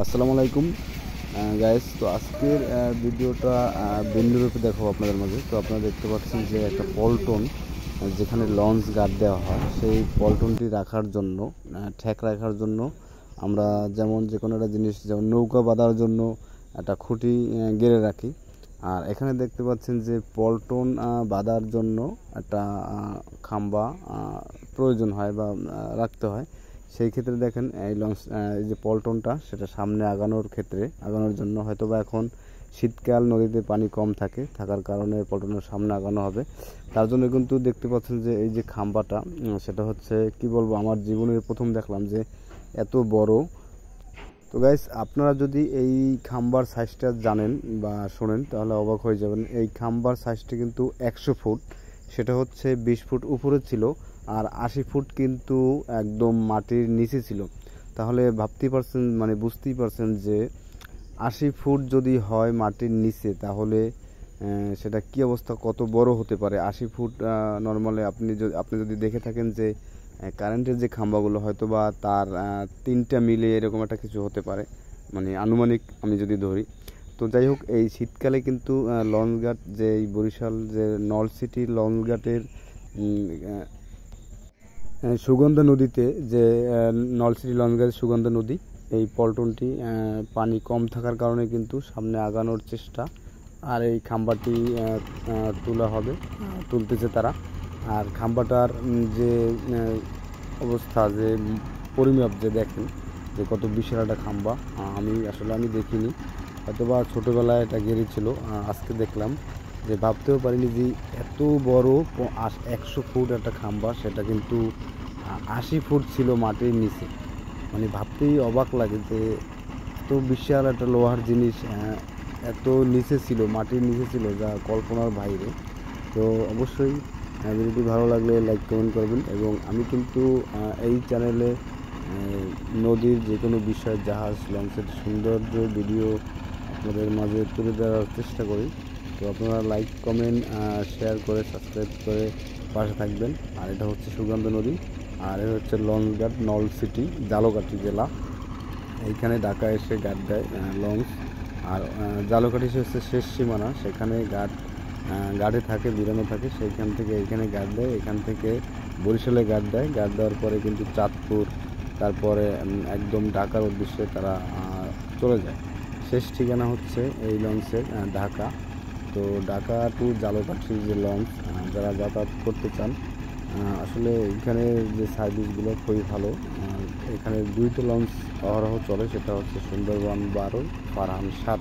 আসসালামু আলাইকুম গাইস। তো আজকের ভিডিওটা ভিন্নরূপে দেখাবো আপনাদের মাঝে। তো আপনারা দেখতে পাচ্ছেন যে একটা পল্টন, যেখানে লঞ্চ গার্ড দেওয়া হয়, সেই পল্টনটি রাখার জন্য, ঠেক রাখার জন্য আমরা যেমন যে কোনো একটা জিনিস, যেমন নৌকা বাঁধার জন্য একটা খুঁটি গেড়ে রাখি। আর এখানে দেখতে পাচ্ছেন যে পল্টন বাঁধার জন্য একটা খাম্বা প্রয়োজন হয় বা রাখতে হয়। সেই ক্ষেত্রে দেখেন এই লঞ্চ, এই যে পল্টনটা, সেটা সামনে আগানোর জন্য, হয়তো বা এখন শীতকাল, নদীতে পানি কম থাকার কারণে পল্টনের সামনে আগানো হবে। তার জন্য কিন্তু দেখতে পাচ্ছেন যে এই যে খাম্বাটা, সেটা হচ্ছে কি বলবো, আমার জীবনের প্রথম দেখলাম যে এত বড়। তো গাইস, আপনারা যদি এই খাম্বার সাইজটা জানেন বা শোনেন তাহলে অবাক হয়ে যাবেন। এই খাম্বার সাইজটা কিন্তু 100 ফুট, সেটা হচ্ছে 20 ফুট উপরে ছিল, আর 80 ফুট কিন্তু একদম মাটির নিচে ছিল। তাহলে ভাবতেই পারছেন, মানে বুঝতেই পারছেন যে 80 ফুট যদি হয় মাটির নিচে, তাহলে সেটা কি অবস্থা, কত বড় হতে পারে। 80 ফুট নর্মালি আপনি যদি দেখে থাকেন যে কারেন্টের যে খাম্বাগুলো, হয়তো বা তার 3টা মিলে এরকম একটা কিছু হতে পারে, মানে আনুমানিক আমি যদি ধরি। তো যাই হোক, এই শীতকালে কিন্তু লঞ্চঘাট, যে এই বরিশাল যে নলছিটি লঞ্চঘাটের সুগন্ধা নদীতে, যে নলছিটি লঞ্চঘাটের সুগন্ধা নদী, এই পল্টনটি পানি কম থাকার কারণে কিন্তু সামনে আগানোর চেষ্টা। আর এই খাম্বাটি তুলতেছে তারা। আর খাম্বাটার যে অবস্থা, যে পরিমাপ, যে দেখেন যে কত বিশাল একটা খাম্বা, আমি দেখিনি, হয়তো বা ছোটোবেলায় এটা গেড়েছিল, আজকে দেখলাম। যে ভাবতেও পারিনি যে এত বড় 100 ফুট একটা খাম্বা, সেটা কিন্তু 80 ফুট ছিল মাটির নিচে। মানে ভাবতেই অবাক লাগে যে এত বিশাল একটা লোহার জিনিস এত নিচে ছিল, মাটির নিচে ছিল, যা কল্পনার বাইরে। তো অবশ্যই ভিডিওটি ভালো লাগলে লাইক কমেন্ট করবেন। এবং আমি কিন্তু এই চ্যানেলে নদীর যে কোনো বিষয়, জাহাজ, লঞ্চের সৌন্দর্য ভিডিও আপনাদের মাঝে তুলে ধরার চেষ্টা করি। তো আপনারা লাইক, কমেন্ট, শেয়ার করে, সাবস্ক্রাইব করে পাশে থাকবেন। আর এটা হচ্ছে সুগন্ধা নদী, আর এটা হচ্ছে লঞ্চঘাট, নলছিটি, ঝালকাঠি জেলা। এইখানে ঢাকা এসে গার্ড দেয় লঞ্চ। আর ঝালকাঠি হচ্ছে শেষ সীমানা, সেখানে গার্ডে থাকে, বিরানো থাকে, সেইখান থেকে এইখানে গার্ড দেয়। এখান থেকে বরিশালে গার্ড দেওয়ার পরে কিন্তু চাঁদপুর, তারপরে একদম ঢাকার উদ্দেশ্যে তারা চলে যায়। শেষ ঠিকানা হচ্ছে এই লঞ্চের ঢাকা। তো ঢাকা টু ঝালকাঠির যে লঞ্চ, যারা যাতায়াত করতে চান, আসলে এখানে যে সার্ভিসগুলো খুবই ভালো। এখানে 2টা লঞ্চ অহরহ চলে, সেটা হচ্ছে সুন্দরবন 12, ফারহান 7।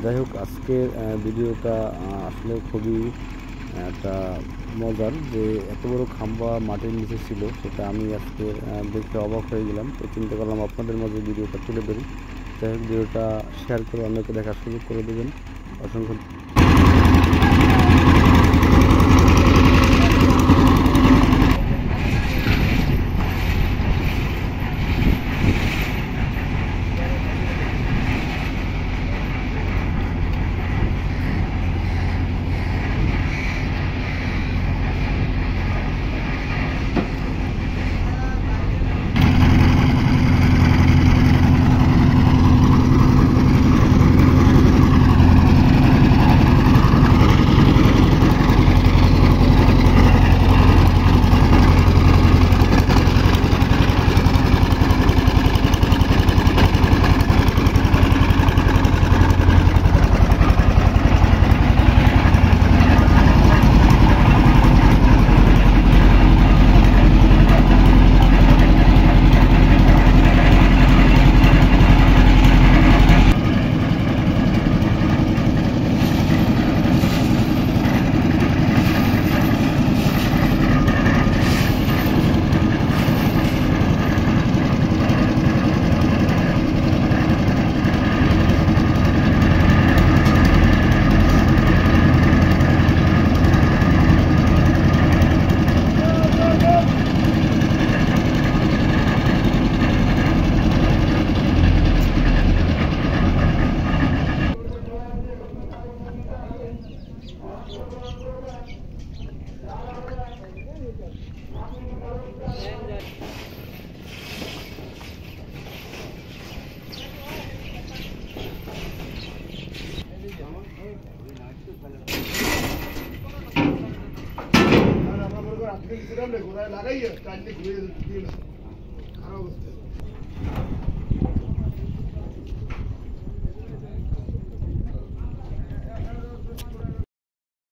যাই হোক, আজকের ভিডিওটা আসলে খুবই একটা মজার, যে এত বড় খাম্বা মাটির নিচে ছিল, সেটা আমি আজকে দেখে অবাক হয়ে গেলাম। তো চিন্তা করলাম আপনাদের মাঝে ভিডিওটা তুলে ধরি। যাই হোক, ভিডিওটা শেয়ার করে অন্যকে দেখার সুযোগ করে দেবেন। অসংখ্য আমরা মনে করি আপনি কিছুটা লাগাইয়া চারটে ঘুরে দিয়ে খারাপ অবস্থা